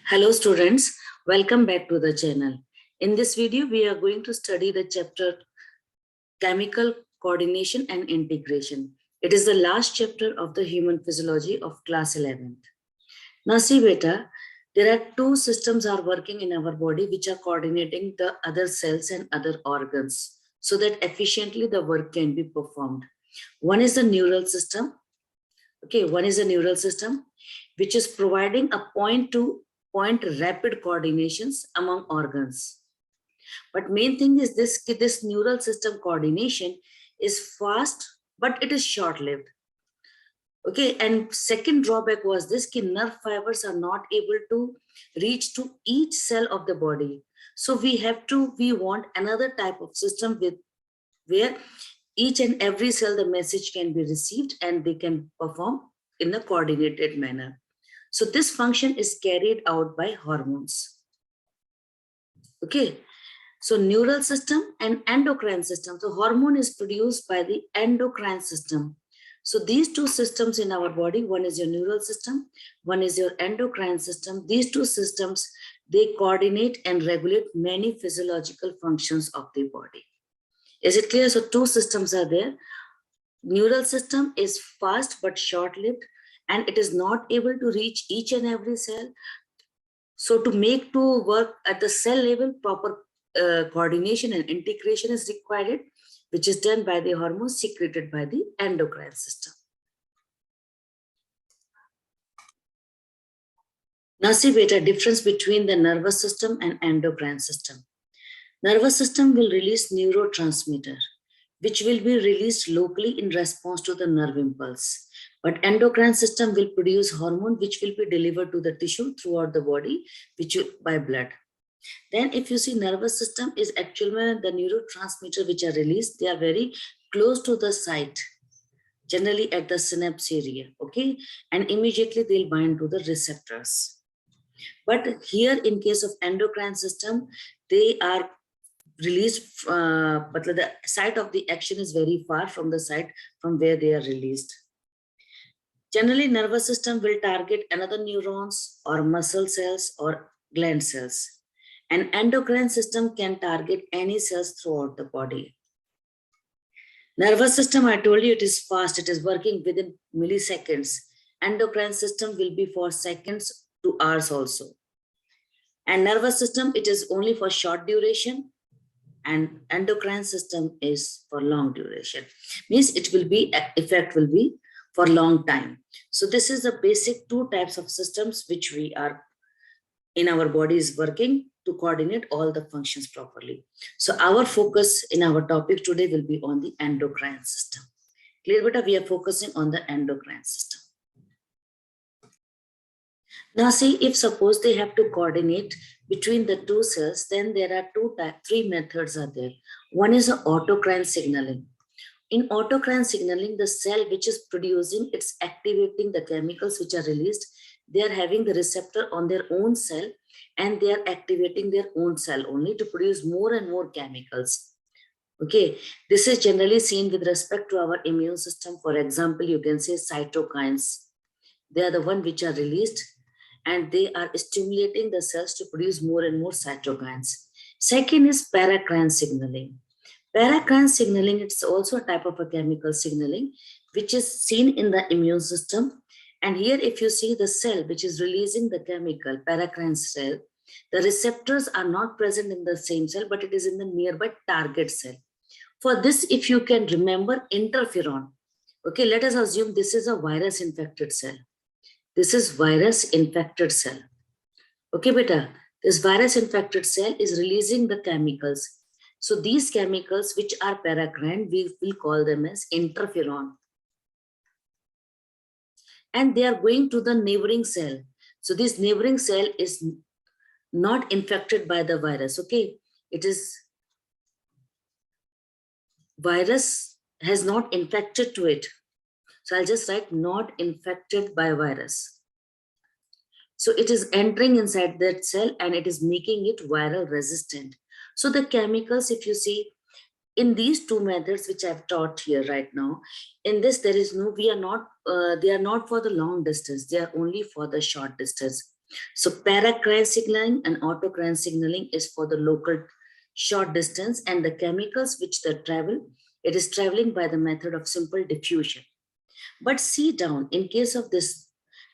Hello students, welcome back to the channel. In this video, we are going to study the chapter Chemical Coordination and Integration. It is the last chapter of the Human Physiology of class 11th. Now see beta, there are two systems are working in our body which are coordinating the other cells and other organs so that efficiently the work can be performed. One is the neural system. One is the neural system which is providing a point rapid coordinations among organs. But main thing is this neural system coordination is fast, but it is short-lived. Okay, and second drawback was this ki nerve fibers are not able to reach to each cell of the body. So we want another type of system where each and every cell the message can be received and they can perform in a coordinated manner. So this function is carried out by hormones. Okay, so neural system and endocrine system. So hormone is produced by the endocrine system. So these two systems in our body, one is your neural system, one is your endocrine system. These two systems, they coordinate and regulate many physiological functions of the body. Is it clear? So two systems are there. Neural system is fast but short-lived, and it is not able to reach each and every cell. So to work at the cell level, proper coordination and integration is required, which is done by the hormones secreted by the endocrine system. Now see beta, difference between the nervous system and endocrine system. Nervous system will release neurotransmitter, which will be released locally in response to the nerve impulse. But endocrine system will produce hormone which will be delivered to the tissue throughout the body, by blood. Then if you see nervous system is actually the neurotransmitter which are released, they are very close to the site, generally at the synapse area, okay? And immediately they'll bind to the receptors. But here in case of endocrine system, they are released, but the site of the action is very far from the site from where they are released. Generally, nervous system will target another neurons or muscle cells or gland cells. And endocrine system can target any cells throughout the body. Nervous system, I told you, it is fast. It is working within milliseconds. Endocrine system will be for seconds to hours also. And nervous system, it is only for short duration. And endocrine system is for long duration. Means it will be, effect will be for long time. So this is the basic two types of systems which we are in our body is working to coordinate all the functions properly. So our focus in our topic today will be on the endocrine system. Clear beta, we are focusing on the endocrine system. Now see, if suppose they have to coordinate between the two cells, then there are three methods are there. One is autocrine signaling. In autocrine signaling, the cell which is producing, it's activating the chemicals which are released. They are having the receptor on their own cell and they are activating their own cell only to produce more and more chemicals. Okay, this is generally seen with respect to our immune system. For example, you can say cytokines. They are the one which are released and they are stimulating the cells to produce more and more cytokines. Second is paracrine signaling. Paracrine signaling, it's also a type of a chemical signaling which is seen in the immune system. And here if you see the cell which is releasing the chemical, paracrine cell, the receptors are not present in the same cell, but it is in the nearby target cell. For this, if you can remember interferon, okay, let us assume this is a virus infected cell. This is virus infected cell. Okay, beta, this virus infected cell is releasing the chemicals. So these chemicals which are paracrine, we will call them as interferon. And they are going to the neighboring cell. So this neighboring cell is not infected by the virus, okay? It is, virus has not infected to it. So I'll just write not infected by virus. So it is entering inside that cell and it is making it viral resistant. So the chemicals, if you see, in these two methods which I've taught here right now, in this there is no, they are not for the long distance, they are only for the short distance. So paracrine signaling and autocrine signaling is for the local short distance, and the chemicals which they travel, it is traveling by the method of simple diffusion. But see down, in case of this,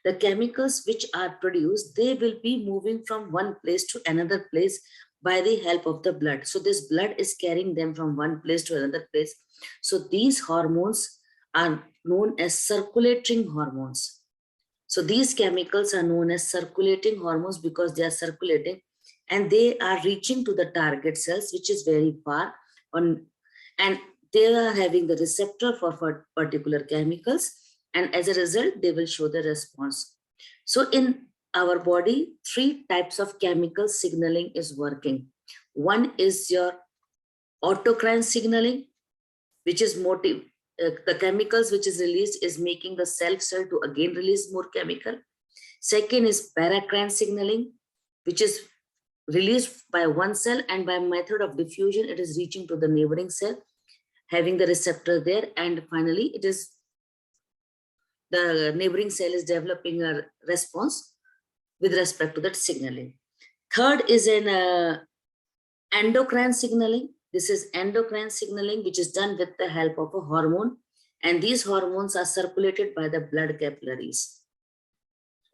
the chemicals which are produced, they will be moving from one place to another place by the help of the blood. So this blood is carrying them from one place to another place. So these hormones are known as circulating hormones. So these chemicals are known as circulating hormones because they are circulating and they are reaching to the target cells, which is very far on, and they are having the receptor for particular chemicals, and as a result, they will show the response. So in our body, 3 types of chemical signaling is working. One is your autocrine signaling, which is the chemicals which is released is making the cell to again release more chemical. Second is paracrine signaling, which is released by one cell, and by method of diffusion, it is reaching to the neighboring cell, having the receptor there, and finally it is the neighboring cell is developing a response with respect to that signaling. Third is an endocrine signaling. This is endocrine signaling, which is done with the help of a hormone, and these hormones are circulated by the blood capillaries.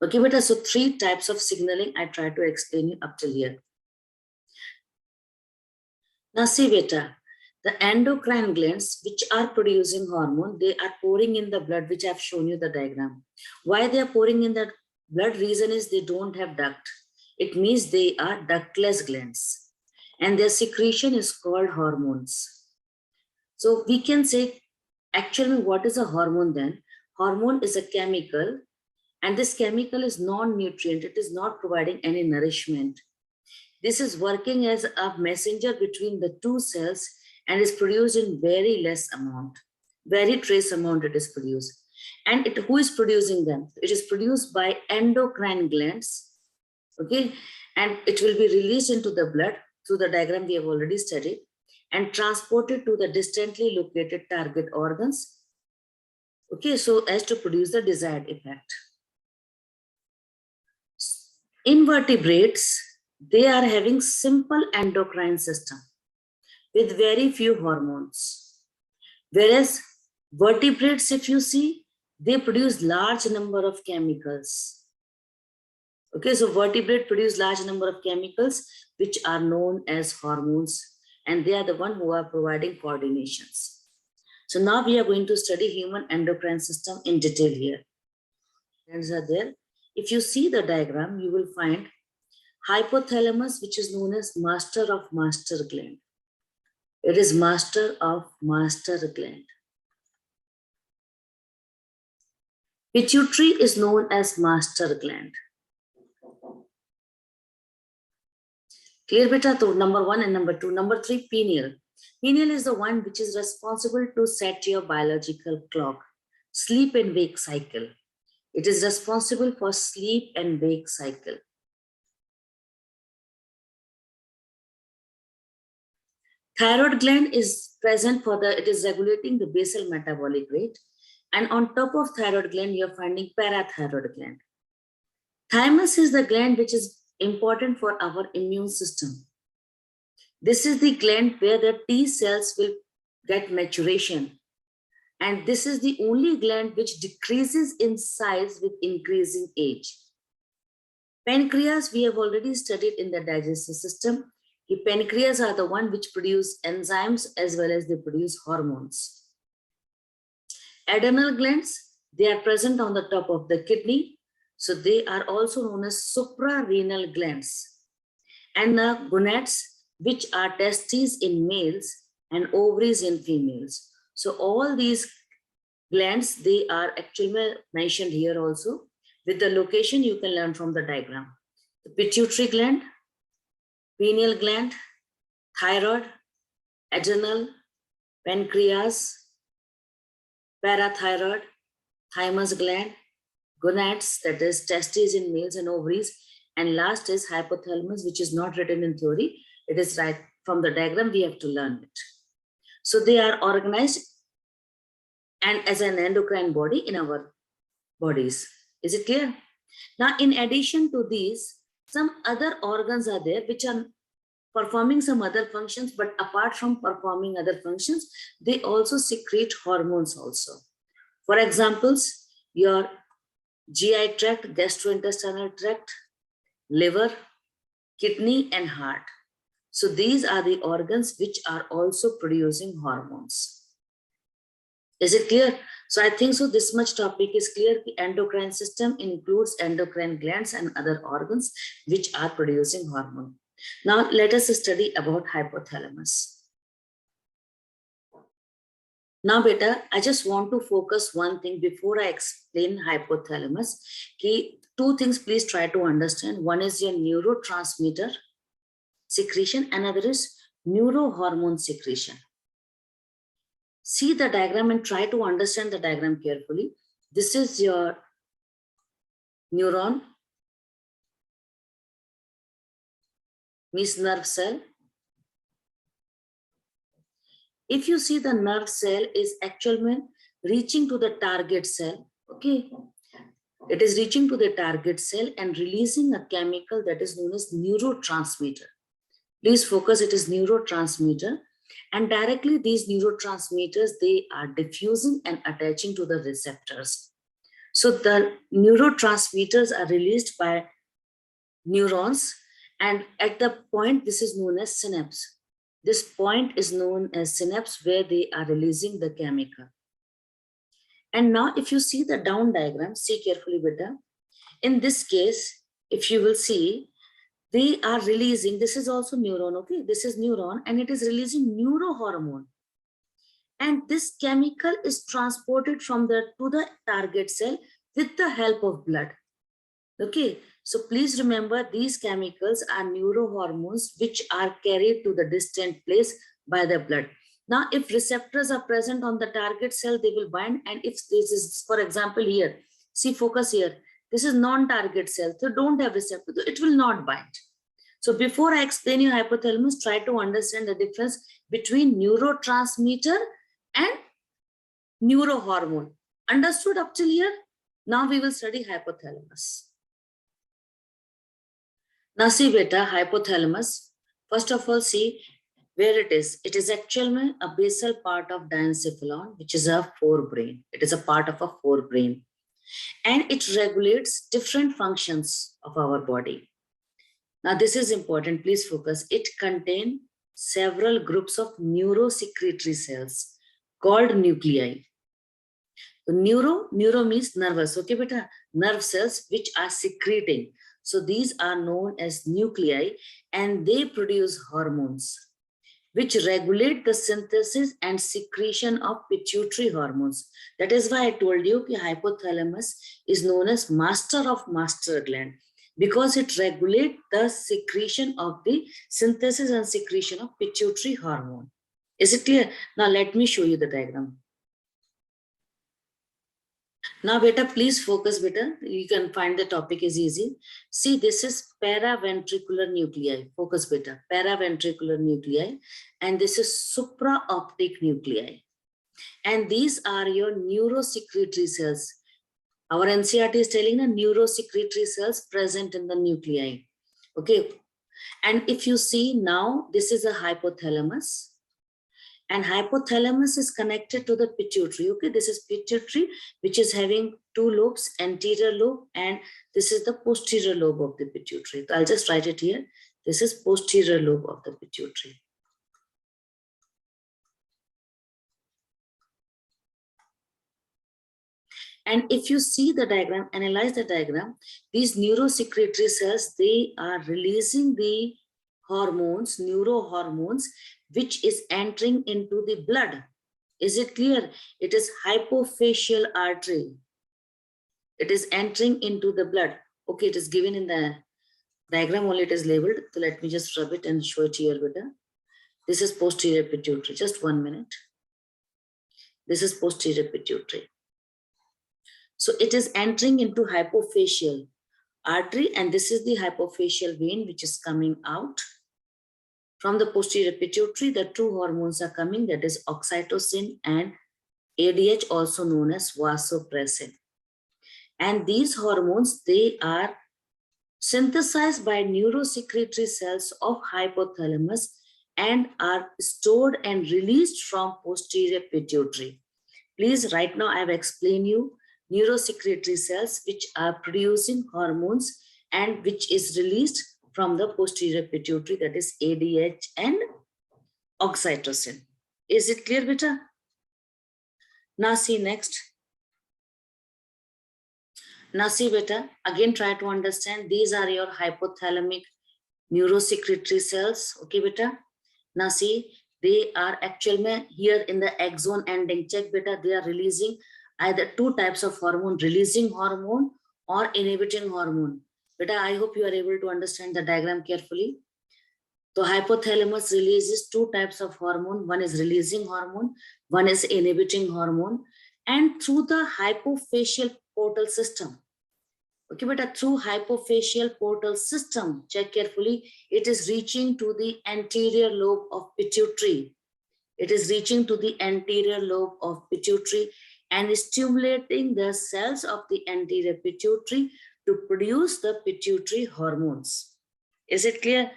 Okay, beta, so 3 types of signaling I try to explain you up till here. Now see beta, the endocrine glands which are producing hormone, they are pouring in the blood, which I have shown you the diagram. Why they are pouring in the blood? Reason is they don't have duct. It means they are ductless glands, and their secretion is called hormones. So we can say, actually, what is a hormone then? Hormone is a chemical, and this chemical is non-nutrient. It is not providing any nourishment. This is working as a messenger between the 2 cells and is produced in very less amount, very trace amount it is produced. And who is producing them? It is produced by endocrine glands, okay? And it will be released into the blood through the diagram we have already studied and transported to the distantly located target organs, okay? So as to produce the desired effect. Invertebrates, they are having simple endocrine system with very few hormones. Whereas vertebrates, if you see, they produce large number of chemicals. Okay, so vertebrate produce large number of chemicals which are known as hormones, and they are the one who are providing coordinations. So now we are going to study human endocrine system in detail here. Glands are there. If you see the diagram, you will find hypothalamus, which is known as master of master gland. It is master of master gland. Pituitary is known as master gland. Clear beta? So number 1 and number 2. Number 3, pineal. Pineal is the one which is responsible to set your biological clock, sleep and wake cycle. It is responsible for sleep and wake cycle. Thyroid gland is present for it is regulating the basal metabolic rate. And on top of thyroid gland, you're finding parathyroid gland. Thymus is the gland which is important for our immune system. This is the gland where the T cells will get maturation. And this is the only gland which decreases in size with increasing age. Pancreas, we have already studied in the digestive system. The pancreas are the one which produce enzymes as well as they produce hormones. Adrenal glands, they are present on the top of the kidney. So they are also known as suprarenal glands. And the gonads, which are testes in males and ovaries in females. So all these glands, they are actually mentioned here also. With the location, you can learn from the diagram. The pituitary gland, pineal gland, thyroid, adrenal, pancreas, parathyroid, thymus gland, gonads, that is testes in males and ovaries, and last is hypothalamus, which is not written in theory. It is right from the diagram, we have to learn it. So they are organized and as an endocrine body in our bodies. Is it clear? Now, in addition to these, some other organs are there which are performing some other functions, but apart from performing other functions, they also secrete hormones also. For examples, your GI tract, gastrointestinal tract, liver, kidney, and heart. So these are the organs which are also producing hormones. Is it clear? So I think so this much topic is clear. The endocrine system includes endocrine glands and other organs which are producing hormone. Now let us study about hypothalamus. Now beta, I just want to focus one thing before I explain hypothalamus. Okay, two things please try to understand. One is your neurotransmitter secretion, another is neurohormone secretion. See the diagram and try to understand the diagram carefully. This is your neuron, means nerve cell. If you see the nerve cell is actually reaching to the target cell, okay? It is reaching to the target cell and releasing a chemical that is known as neurotransmitter. Please focus, it is neurotransmitter. And directly these neurotransmitters, they are diffusing and attaching to the receptors. So the neurotransmitters are released by neurons, and at the point, this is known as synapse. This point is known as synapse where they are releasing the chemical. And now if you see the down diagram, see carefully beta. In this case, if you will see, they are releasing, this is also neuron, okay? This is neuron and it is releasing neurohormone. And this chemical is transported from the to the target cell with the help of blood. Okay, so please remember these chemicals are neurohormones which are carried to the distant place by the blood. Now, if receptors are present on the target cell, they will bind. And if this is, for example, here, see, focus here. This is non-target cell, so don't have receptor, so it will not bind. So before I explain you hypothalamus, try to understand the difference between neurotransmitter and neurohormone. Understood up till here? Now we will study hypothalamus. Now see beta, hypothalamus. First of all, see where it is. It is actually a basal part of diencephalon, which is a forebrain. It is a part of a forebrain. And it regulates different functions of our body. Now this is important, please focus. It contains several groups of neurosecretory cells called nuclei. So neuro means nervous, okay beta? Nerve cells which are secreting. So these are known as nuclei and they produce hormones which regulate the synthesis and secretion of pituitary hormones. That is why I told you that hypothalamus is known as master of master gland because it regulates the secretion of the synthesis and secretion of pituitary hormone. Is it clear? Now let me show you the diagram. Now beta, please focus beta. You can find the topic is easy. See, this is paraventricular nuclei. Focus beta, paraventricular nuclei. And this is supraoptic nuclei. And these are your neurosecretory cells. Our NCERT is telling the neurosecretory cells present in the nuclei. Okay. And if you see now, this is a hypothalamus. And hypothalamus is connected to the pituitary. Okay, this is pituitary, which is having two lobes, anterior lobe, and this is the posterior lobe of the pituitary. So I'll just write it here. This is posterior lobe of the pituitary. And if you see the diagram, analyze the diagram, these neurosecretory cells, they are releasing the hormones, neurohormones, which is entering into the blood. Is it clear? It is hypophyseal artery. It is entering into the blood. Okay, it is given in the diagram, only it is labeled. So let me just rub it and show it here better. This is posterior pituitary. Just 1 minute. This is posterior pituitary. So it is entering into hypophyseal artery, and this is the hypophyseal vein which is coming out. From the posterior pituitary, the two hormones are coming, that is oxytocin and ADH, also known as vasopressin. And these hormones, they are synthesized by neurosecretory cells of hypothalamus and are stored and released from posterior pituitary. Please, right now I have explained you neurosecretory cells which are producing hormones and which is released from the posterior pituitary, that is ADH and oxytocin. Is it clear, beta? Now see next. Now see beta, again try to understand. These are your hypothalamic neurosecretory cells. Okay beta. Now see, they are actually here in the axon ending. Check beta, they are releasing either two types of hormone, releasing hormone or inhibiting hormone. Beta, I hope you are able to understand the diagram carefully. So hypothalamus releases two types of hormone. One is releasing hormone, one is inhibiting hormone. And through the hypophyseal portal system. Okay, but through hypophyseal portal system, check carefully, it is reaching to the anterior lobe of pituitary. It is reaching to the anterior lobe of pituitary and stimulating the cells of the anterior pituitary to produce the pituitary hormones. Is it clear?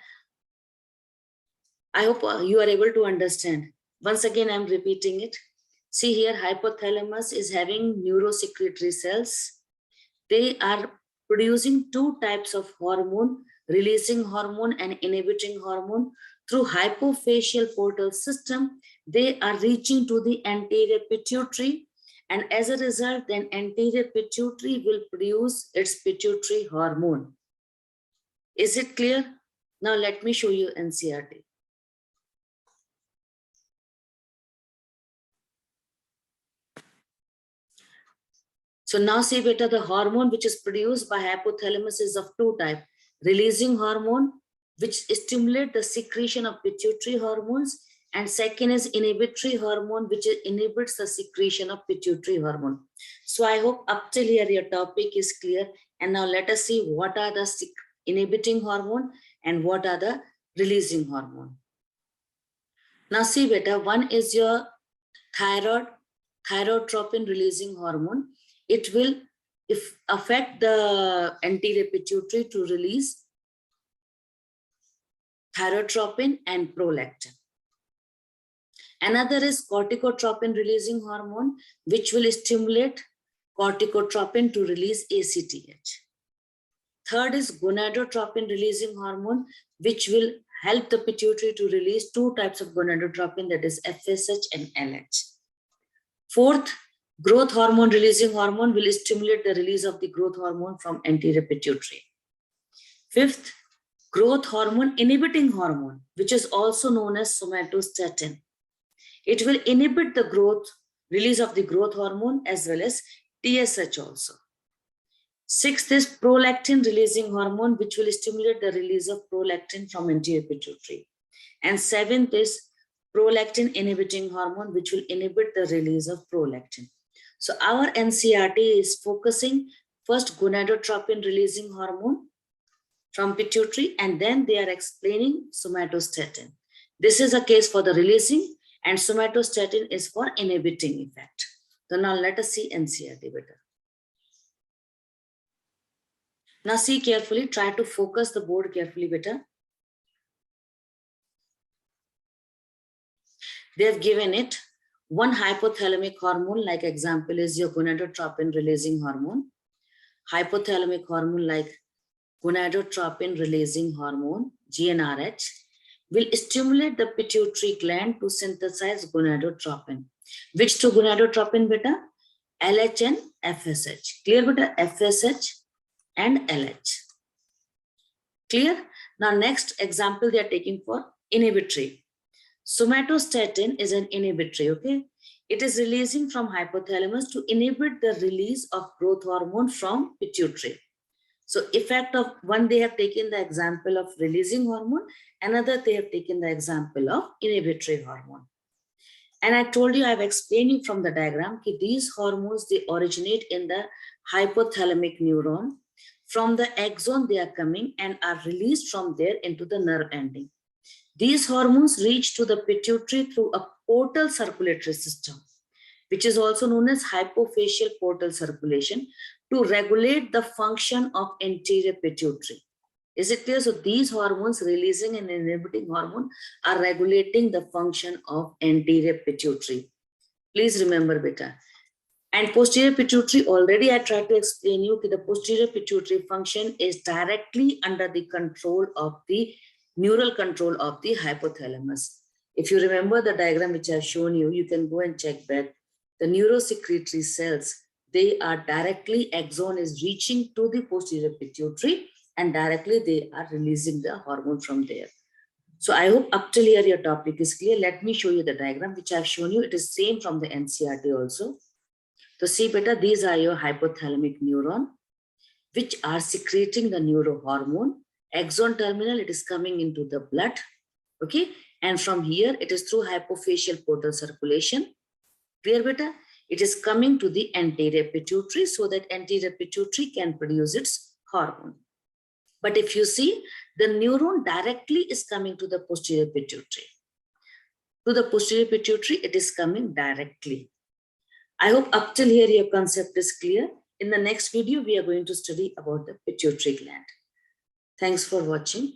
I hope you are able to understand. Once again, I'm repeating it. See here, hypothalamus is having neurosecretory cells. They are producing two types of hormone, releasing hormone and inhibiting hormone. Through hypophyseal portal system, they are reaching to the anterior pituitary, and as a result, then anterior pituitary will produce its pituitary hormone. Is it clear? Now let me show you NCERT. So now see beta, the hormone which is produced by hypothalamus is of two types. Releasing hormone, which stimulate the secretion of pituitary hormones, and second is inhibitory hormone, which inhibits the secretion of pituitary hormone. So I hope up till here your topic is clear. And now let us see what are the inhibiting hormone and what are the releasing hormone. Now see beta, one is your thyrotropin releasing hormone. It will affect the anterior pituitary to release thyrotropin and prolactin. Another is corticotropin releasing hormone, which will stimulate corticotropin to release ACTH. Third is gonadotropin releasing hormone, which will help the pituitary to release two types of gonadotropin, that is FSH and LH. Fourth, growth hormone releasing hormone will stimulate the release of the growth hormone from anterior pituitary. Fifth, growth hormone inhibiting hormone, which is also known as somatostatin. It will inhibit the release of the growth hormone as well as TSH also. Sixth is prolactin releasing hormone, which will stimulate the release of prolactin from anterior pituitary. And seventh is prolactin inhibiting hormone, which will inhibit the release of prolactin. So our NCERT is focusing first gonadotropin releasing hormone from pituitary, and then they are explaining somatostatin. This is a case for the releasing, and somatostatin is for inhibiting effect. So now let us see NCERT better. Now see carefully, try to focus the board carefully better. They have given it one hypothalamic hormone, like example is your gonadotropin releasing hormone. Hypothalamic hormone like gonadotropin releasing hormone, GnRH, will stimulate the pituitary gland to synthesize gonadotropin. Which two gonadotropin beta? LH and FSH. Clear beta? FSH and LH. Clear? Now next example they are taking for inhibitory. Somatostatin is an inhibitory, okay? It is releasing from hypothalamus to inhibit the release of growth hormone from pituitary. So effect of one, they have taken the example of releasing hormone, another they have taken the example of inhibitory hormone. And I told you, I have explained you from the diagram, that these hormones, they originate in the hypothalamic neuron. From the axon, they are coming and are released from there into the nerve ending. These hormones reach to the pituitary through a portal circulatory system, which is also known as hypophyseal portal circulation, to regulate the function of anterior pituitary. Is it clear? So these hormones, releasing and inhibiting hormone, are regulating the function of anterior pituitary. Please remember, beta. And posterior pituitary, already I tried to explain you that the posterior pituitary function is directly under the control of the neural control of the hypothalamus. If you remember the diagram which I've shown you, you can go and check back. The neurosecretory cells, they are directly, axon is reaching to the posterior pituitary and directly they are releasing the hormone from there. So I hope up till here your topic is clear. Let me show you the diagram which I've shown you. It is same from the NCERT also. So see beta, these are your hypothalamic neuron, which are secreting the neurohormone. Axon terminal, it is coming into the blood, okay? And from here, it is through hypophyseal portal circulation. Clear beta? It is coming to the anterior pituitary so that anterior pituitary can produce its hormone. But if you see, the neuron directly is coming to the posterior pituitary. To the posterior pituitary, it is coming directly. I hope up till here your concept is clear. In the next video, we are going to study about the pituitary gland. Thanks for watching.